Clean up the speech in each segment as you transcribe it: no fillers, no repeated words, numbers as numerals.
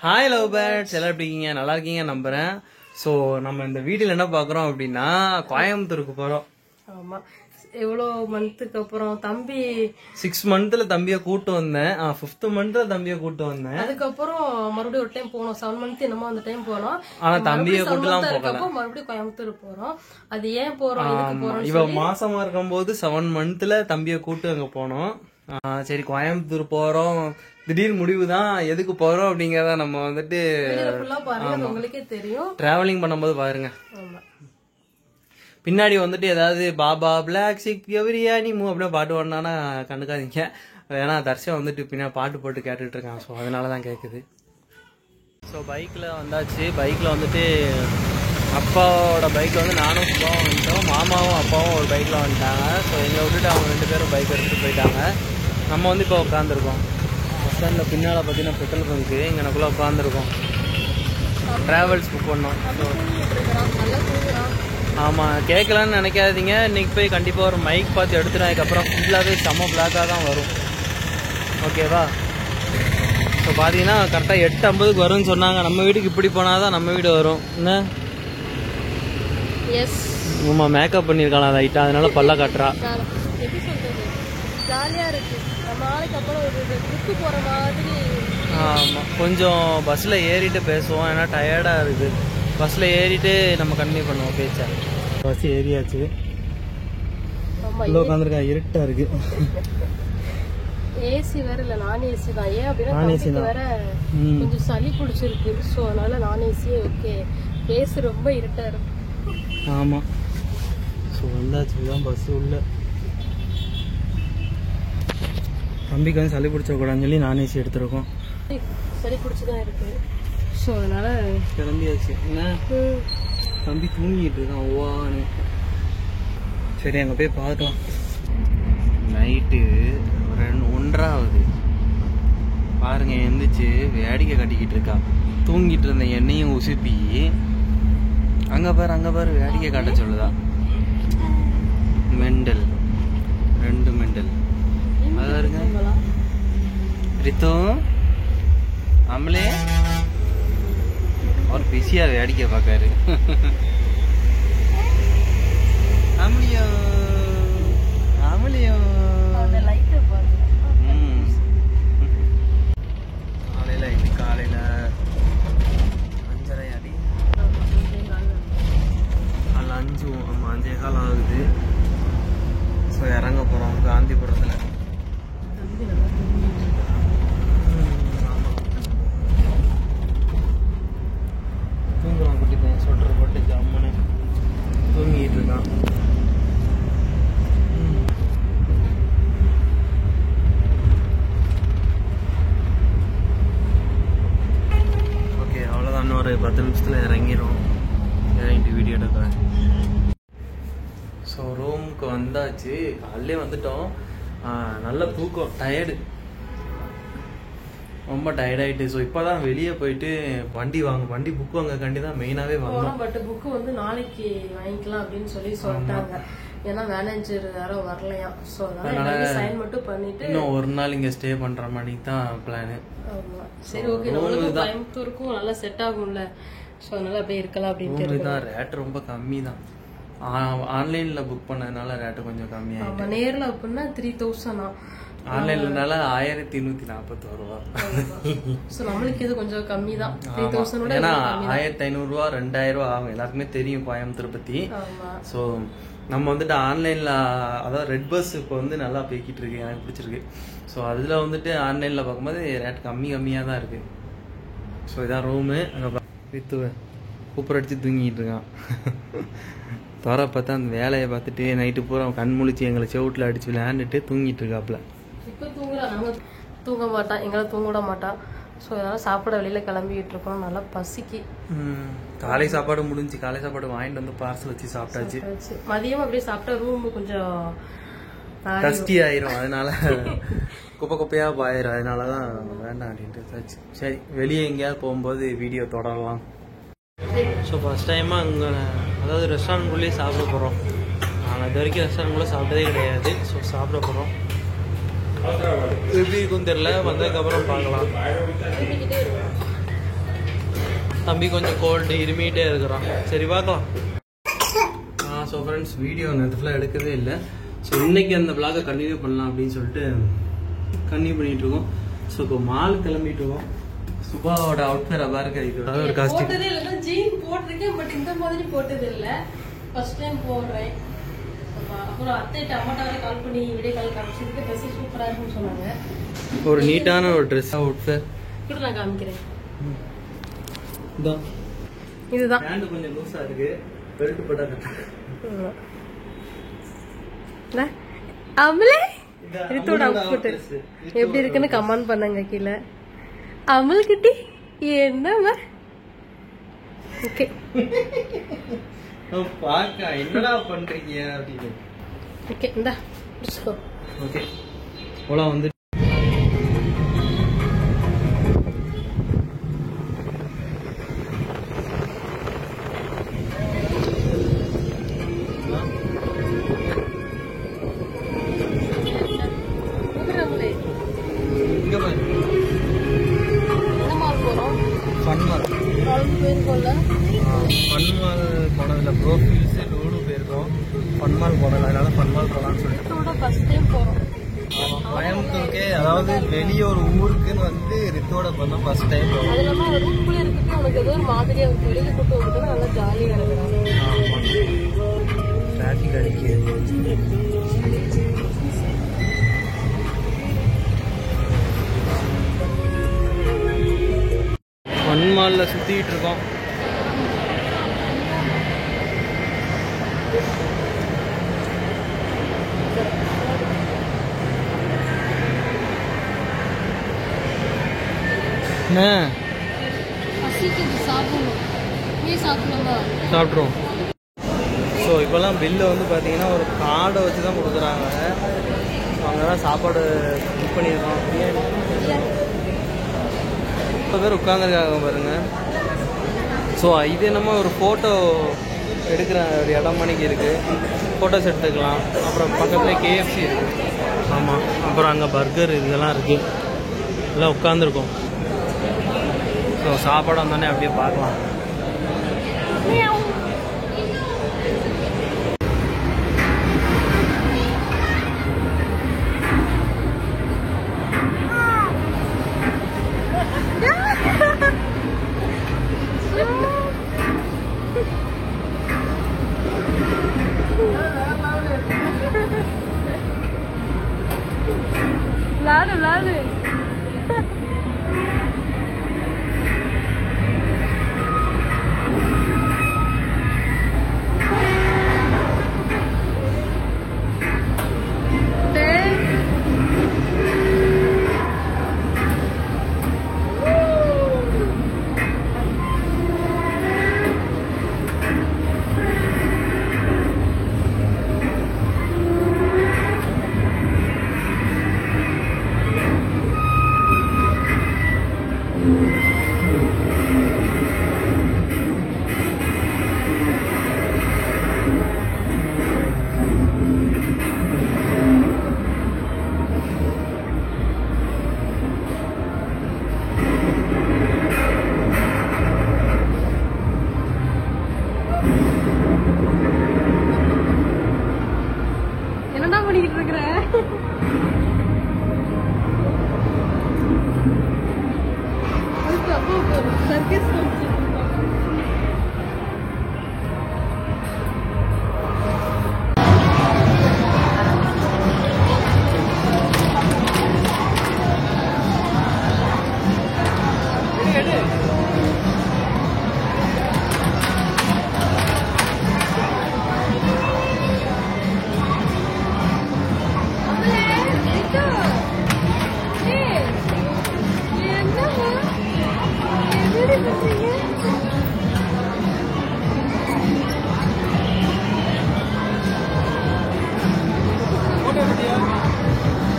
Hi love birds, எல்லாம் எப்படி இருக்கீங்க? நல்லா இருக்கீங்க நம்புறேன். ஸோ நம்ம இந்த வீடியோல என்ன பார்க்குறோம் அப்படின்னா, கோயம்புத்தூருக்கு போகிறோம். ஆமா, எவ்வளோ மந்த்துக்கு அப்புறம் தம்பி 6 மந்த்ல தம்பியை கூட்டு வந்தேன். 5th மந்த்ல தம்பியை கூட்டு வந்தேன். அதுக்கப்புறம் மறுபடியும் ஒரு டைம் போனோம். 7 மந்த் என்னமோ அந்த டைம் போனோம். ஆனா தம்பியை கூட்டுலாம் போகல. மறுபடியும் கோயம்புத்தூர் போறோம். அது ஏன் போறோம், எதுக்கு போறோம்? இவ மாசமா இருக்கும்போது 7 மந்த்ல தம்பியை கூட்டு அங்க போனோம். சரி கோயம்புத்தூர் போறோம், திடீர் முடிவு தான். எதுக்கு போறோம் அப்படிங்கறத நம்ம வந்துட்டு உங்களுக்கே தெரியும். டிராவலிங் பண்ணும்போது பாருங்க. பின்னாடி வந்துட்டு ஏதாவது பாபா பிளாக் சிக் பிரியாணி மூ அப்படியே பாட்டு ஓடனானா கண்டுக்காதீங்க. ஏன்னா தர்ஷன் வந்துட்டு பின்னாடி பாட்டு போட்டு கேட்டுட்டு இருக்கான். ஸோ அதனாலதான் கேட்குது. ஸோ பைக்கில் வந்தாச்சு. பைக்கில் வந்துட்டு அப்பாவோட பைக்கில் வந்து நானும் சுபாவும் வந்துட்டோம். மாமாவும் அப்பாவும் ஒரு பைக்கில் வந்துட்டாங்க. ஸோ எங்களை விட்டுட்டு அவங்க 2 பேரும் பைக் எடுத்துகிட்டு போயிட்டாங்க. நம்ம வந்து இப்போ உட்காந்துருக்கோம் பஸ் ஸ்டாண்டில். பின்னால் பார்த்தீங்கன்னா பெட்ரோல் பங்க்கு, இங்கனக்குள்ளே உட்காந்துருக்கோம். ட்ராவல்ஸ் புக் பண்ணோம். ஆமாம், கேட்கலான்னு நினைக்காதீங்க. இன்றைக்கி போய் கண்டிப்பாக ஒரு மைக் பார்த்து எடுத்துட்டேன். அதுக்கப்புறம் ஃபுல்லாகவே செம்ம பிளாக்காக தான் வரும். ஓகேவா? ஸோ பார்த்தீங்கன்னா கரெக்டாக 8:50க்கு வரும்னு சொன்னாங்க. நம்ம வீட்டுக்கு இப்படி போனால் தான் நம்ம வீடு வரும். என்ன? எஸ். ஆமாம், மேக்கப் பண்ணியிருக்காளா லைட்டாக, அதனால பல்ல காட்டுறா. எப்படி சொல்றது, ஜாலியாக இருக்கு. நம்ம நாளைக்கு அப்புறம் ஒரு ட்ரிப்பு போகிற மாதிரி. ஆமாம், கொஞ்சம் பஸ்ஸில் ஏறிட்டு பேசுவோம். ஏன்னா டயர்டாக இருக்குது. பஸ்ஸில் ஏறிட்டு நம்ம கண்டினியூ பண்ணுவோம் பேச்சா. பஸ் ஏறியாச்சு. உட்காந்துருக்கா, இருட்டாக இருக்கு. ஏசி வேற இல்ல, நான் ஏசி தான். ஏன் அப்படின்னா வேற கொஞ்சம் சளி பிடிச்சிருக்கு. ஸோ அதனால நான் ஏசியே ஓகே. ஏசி ரொம்ப இருட்டா இருக்கு. ஆமா, ஸோ வந்தாச்சு தான் பஸ் உள்ள. தம்பிக்கு வந்து சளி பிடிச்சக்கூடாதுன்னு சொல்லி நான் ஏசி எடுத்துருக்கோம். சளி பிடிச்சிதான் இருக்கு. ஸோ அதனால கிளம்பியாச்சு. என்ன தம்பி தூங்கிட்டு இருக்கான் ஓவான்னு. சரி அங்கே போய் பார்க்கலாம். நைட்டு 1:30 ஆகுது. பாருங்க, எந்திரிச்சு வேடிக்கை கட்டிக்கிட்டு இருக்கா. தூங்கிட்டு இருந்த எண்ணெயும் உசுப்பி அங்க பாரு வேடிக்கை காட்ட சொல்லுதா. Mental, 2 mental. அதாருங்க ரித்து அமலே அவர் பிஸியா வேடிக்கை பார்க்காரு. அமலியோ அமலியோ காலையில இது காலையில 5:30 அடி 5 5:15 ஆகுது. ஸோ இறங்க போறோம் காந்திபுரத்துல. தூங்குறான் குட்டி பையன், ஸ்வெட்டர் போட்டு ஜம்முன்னு தூங்கிட்டு இருக்கான். ஓகே, அவ்வளோதான். இன்னொரு 10 நிமிஷத்தில் இறங்கிடும். இறங்கிட்டு வீடியோ எடுக்கிறேன். ஸோ ரூமுக்கு வந்தாச்சு. காலையிலே வந்துட்டோம். நல்ல தூக்கம், டயர்டு, ரொம்ப டயர்டாயிட்டு. ஸோ இப்போதான் வெளியே போயிட்டு வண்டி புக் வாங்கக்காண்டி தான் மெயினாகவே வந்தோம். பட் புக்கு வந்து நாளைக்கு வாங்கிக்கலாம் அப்படின்னு சொல்லி சொல்லிட்டாங்க. ஏன்னா மேனேஜர் யாரும் வரலையா. ஸோ அதனால சைன் மட்டும் பண்ணிட்டு இன்னும் ஒரு நாள் இங்கே ஸ்டே பண்ணுற மாதிரி தான் பிளானு. சரி ஓகே, நம்மளுக்கு கோயம்புத்தூருக்கும் நல்லா செட் ஆகும்ல. ஸோ அதனால அப்படியே இருக்கலாம் அப்படின்ட்டு தான். ரேட் ரொம்ப கம்மி தான். ஆன்லைன்ல புக் பண்ணதுனால ரேட்டு கொஞ்சம் கம்மியாயிடும். நேரில் அப்படின்னா 3000. ஆன்லைன்லனால 1241 ரூபா. ஸோ நம்மளுக்கு இது கொஞ்சம் கம்மி தான். 3000. ஏன்னா 1500 ரூபா 2000 ரூபா ஆகும். எல்லாருக்குமே தெரியும் கோயம்புத்தூர் பத்தி. ஸோ நம்ம வந்துட்டு ஆன்லைன்ல, அதாவது ரெட் பஸ் இப்போ வந்து நல்லா போய்கிட்டு இருக்கு, எனக்கு பிடிச்சிருக்கு. ஸோ அதில் வந்துட்டு ஆன்லைன்ல பார்க்கும்போது ரேட் கம்மியாக தான் இருக்கு. ஸோ இதான் ரூமு. அங்கே வித்து கூப்பர் அடிச்சு தூங்கிட்டு இருக்கான். தோற பார்த்தா அந்த வேலையை பார்த்துட்டு நைட்டு பூரா கண் முழிச்சு எங்களை செவுட்டில் அடிச்சு விளையாண்டுட்டு தூங்கிட்டு இருக்காப்புல. இப்போ தூங்க மாட்டான், எங்களை தூங்க விட மாட்டான். ஸோ அதனால சாப்பிட வெளியில கிளம்பிட்டு இருக்கோம். நல்லா பசிக்கு. காலை சாப்பாடு முடிஞ்சு, காலை சாப்பாடு வாங்கிட்டு வந்து பார்சல் வச்சு சாப்பிட்டாச்சு. மதியம் அப்படியே சாப்பிட்டா ரூம் கொஞ்சம் டஸ்டி ஆயிரும், அதனால குப்பையா பாயிரும். அதனாலதான் வேண்டாம் அப்படின்ட்டு. சரி வெளியே எங்கேயாவது போகும்போது வீடியோ தொடரலாம். ஸோ ஃபர்ஸ்ட் டைமாக அங்கே, அதாவது ரெஸ்டாரண்ட்குள்ளேயே சாப்பிட போகிறோம். நாங்கள் இது வரைக்கும் ரெஸ்டாரண்ட்குள்ளே சாப்பிட்டதே கிடையாது. ஸோ சாப்பிட போகிறோம். எப்படி இருக்குன்னு தெரியல, வந்ததுக்கப்புறம் பார்க்கலாம். தம்பி கொஞ்சம் கோல்டு இருமிகிட்டே இருக்கிறான். சரி பார்க்கலாம். ஸோ ஃப்ரெண்ட்ஸ், வீடியோ நேற்று ஃபுல்லாக எடுக்கவே இல்லை. ஸோ இன்றைக்கி அந்த விளாகை கண்டினியூ பண்ணலாம் அப்படின்னு சொல்லிட்டு கண்டினியூ பண்ணிகிட்ருக்கோம். ஸோ இப்போ மால் கிளம்பிட்டு இருக்கோம். சுபாவோட அவுட்ஃபிட் பாருங்க. இது ஒரு காஸ்டியூம் போட்டதே இல்லை. ஜீன் போட்டிருக்கேன், பட் இந்த மாதிரி போட்டது இல்லை. ஃபர்ஸ்ட் டைம் போடுறேன். அப்புறம் அத்தை டமாட்டாவே கால் பண்ணி வீடியோ கால் காமிச்சிருக்கு. ட்ரெஸ் சூப்பராக இருக்குன்னு சொன்னாங்க. ஒரு நீட்டான ஒரு ட்ரெஸ் அவுட்ஃபிட் கூட நான் காமிக்கிறேன். இதுதான் ஹேண்ட் கொஞ்சம் லூஸா இருக்கு. பெல்ட் போட்டா அமலே ரித்தோட அவுட்ஃபிட் எப்படி இருக்குன்னு கமெண்ட் பண்ணுங்க கீழே. அமல் கிட்டி என்னமா ஓகே பாக்க என்னடா பண்றீங்க அப்படின்னு. ஓகே இந்தா பிடிச்சுக்கோ. ஓகே போலாம். வந்து ஃபன்மால் போனதில்ல. ப்ரோஃபீல்ஸு லூடு போயிருக்கோம். ஃபன்மால் போனதில்ல. அதனால ஃபன்மால் போகலான்னு சொல்லிட்டு ஃபர்ஸ்ட் டைம் போகிறோம். கோயம்புத்தூருக்கே, அதாவது வெளியே ஒரு ஊருக்குன்னு வந்து ரித்தோட பண்ண ஃபர்ஸ்ட் டைம். அது இல்லாமல் ரூம்குள்ளே இருக்கிறது உனக்கு ஏதோ ஒரு மாதிரியாக இருக்கு. வெளியே கூட்டு வந்துட்டு நல்லா ஜாலியாக இருக்கிறாங்க. டிராஃபிக் அடிக்குது. ஃபன்மாலில் சுற்றிக்கிட்டு இருக்கோம். சாப்பிட்ருவோம். ஸோ இப்போல்லாம் பில்லு வந்து பார்த்தீங்கன்னா ஒரு கார்டை வச்சு தான் கொடுக்குறாங்க. அங்கே தான் சாப்பாடு புக் பண்ணியிருக்கோம். இப்போ பேர் உட்காந்துருக்காங்க பாருங்க. ஸோ இது என்னமோ ஒரு ஃபோட்டோ எடுக்கிற ஒரு இடம் மணிக்கு இருக்குது. ஃபோட்டோஸ் எடுத்துக்கலாம். அப்புறம் பக்கத்தில் KFC இருக்குது. ஆமாம். அப்புறம் அங்கே பர்கர் இதெல்லாம் இருக்குது. எல்லாம் உட்காந்துருக்கோம். ஸோ சாப்பாடு வந்தோடனே அப்படியே பார்க்கலாம். விளாடு என்னடா பண்ணிக்கிட்டு இருக்கிற? சர்க்கஸ்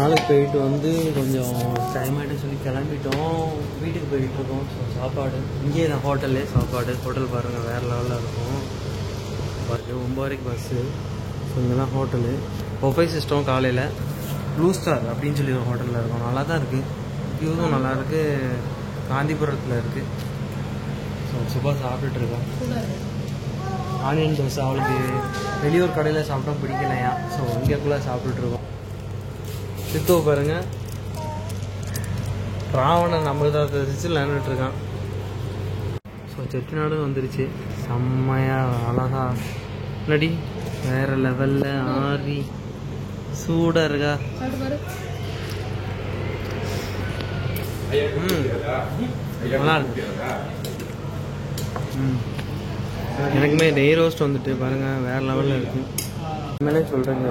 நாளைக்கு போயிட்டு வந்து கொஞ்சம் டைம் ஆகிட்டு சொல்லி கிளம்பிட்டோம். வீட்டுக்கு போயிட்டுருக்கோம். ஸோ சாப்பாடு இங்கேயே தான் ஹோட்டல்லே சாப்பாடு. ஹோட்டல் பாருங்கள் வேறு லெவலில் இருக்கும். பாருங்கள் 9 வரைக்கும் பஸ்ஸு. ஸோ இங்கெல்லாம் ஹோட்டலு பொஃபே சிஸ்டம். காலையில் ப்ளூ ஸ்டார் அப்படின்னு சொல்லி ஒரு ஹோட்டலில் இருக்கும். நல்லா தான் இருக்குது. வியூவும் நல்லாயிருக்கு. காந்திபுரத்தில் இருக்குது. சுபா சாப்பிட்டுட்டு இருக்கோம். கூட ஆனியன் தோசை அவளுக்கு வெளியூர் கடையில் சாப்பிட்டா பிடிக்கலையா, ஸோ இங்கேக்குள்ளே சாப்பிட்டுட்ருக்கோம். சித்துவ பாருங்க, ராவணன் நமக்கு தெரிச்சு விளையாண்டுட்ருக்கான். ஸோ செட்டிநாடு வந்துருச்சு. செம்மையாக அழகா நடி வேறு லெவலில் ஆறி சூடாக இருக்கா. நல்லா இருக்கு. எனக்குமே நெய் ரோஸ்ட் வந்துட்டு பாருங்கள் வேறு லெவலில் இருக்குது. உண்மையிலே சொல்கிறேங்க,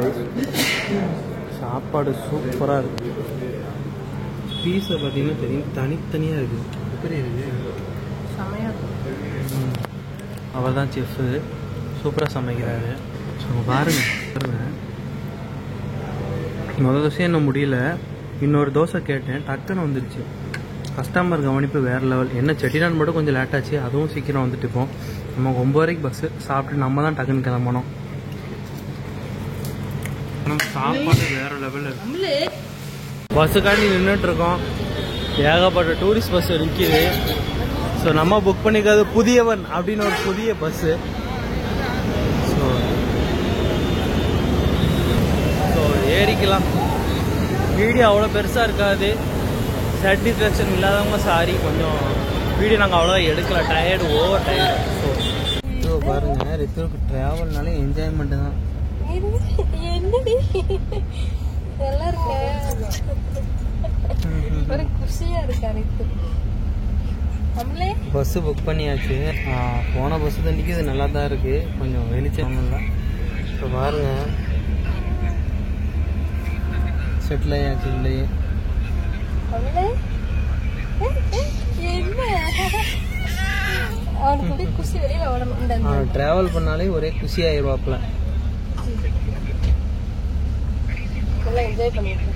சாப்பாடு சூப்பராக இருக்குது. பீஸை பார்த்தீங்கன்னா தெரியும் தனித்தனியாக இருக்குது. எப்படி இருக்குது? அவர் தான் செஃப்பு, சூப்பராக சமைக்கிறாரு. ஸோ பாருங்கள் முதல் தோசை என்ன முடியல, இன்னொரு தோசை கேட்டேன், டக்குன்னு வந்துருச்சு. கஸ்டமர் கவனிப்பு வேறு லெவல். என்ன செட்டிநாடு மட்டும் கொஞ்சம் லேட்டாச்சு, அதுவும் சீக்கிரம் வந்துட்டு இப்போ நம்ம 9 வரைக்கும் பஸ்ஸு சாப்பிட்டு நம்ம தான் டக்குன்னு கிளம்பணும். ஆனால் சாப்பாடு வேறு லெவலில் இருக்கு. பஸ்ஸுக்காண்டி நின்றுட்டுருக்கோம். ஏகப்பட்ட டூரிஸ்ட் பஸ் நிற்கிது. ஸோ நம்ம புக் பண்ணிக்கிறது புதியவன் அப்படின்னு ஒரு புதிய பஸ்ஸு. ஸோ ஏறிக்கலாம். வீடியோ அவ்வளோ பெருசாக இருக்காது. சாட்டிஸ்ஃபேக்ஷன் இல்லாதவங்க சாரி, கொஞ்சம் வீடியோ நாங்கள் அவ்வளோவா எடுக்கல, டயர்டு, ஓவர் டயர்டு. ஸோ பாருங்கள், ரித்துவுக்கு ட்ராவல்னாலே என்ஜாய்மெண்ட்டு தான். என்னடி நல்லா இருக்க, ஒரு குஷியா இருக்கா ரித்து. பஸ்ஸு புக் பண்ணியாச்சு. போன பஸ்ஸு தண்டிக்கு இது நல்லா தான் இருக்குது, கொஞ்சம் வெளிச்சம் தான். இப்போ பாருங்கள், செட்டில் ஆயாச்சு இல்லையே. டிராவல் பண்ணாலே ஒரே குஷி ஆயிடுவாப்புல. என்ஜாய் பண்ணிட்டு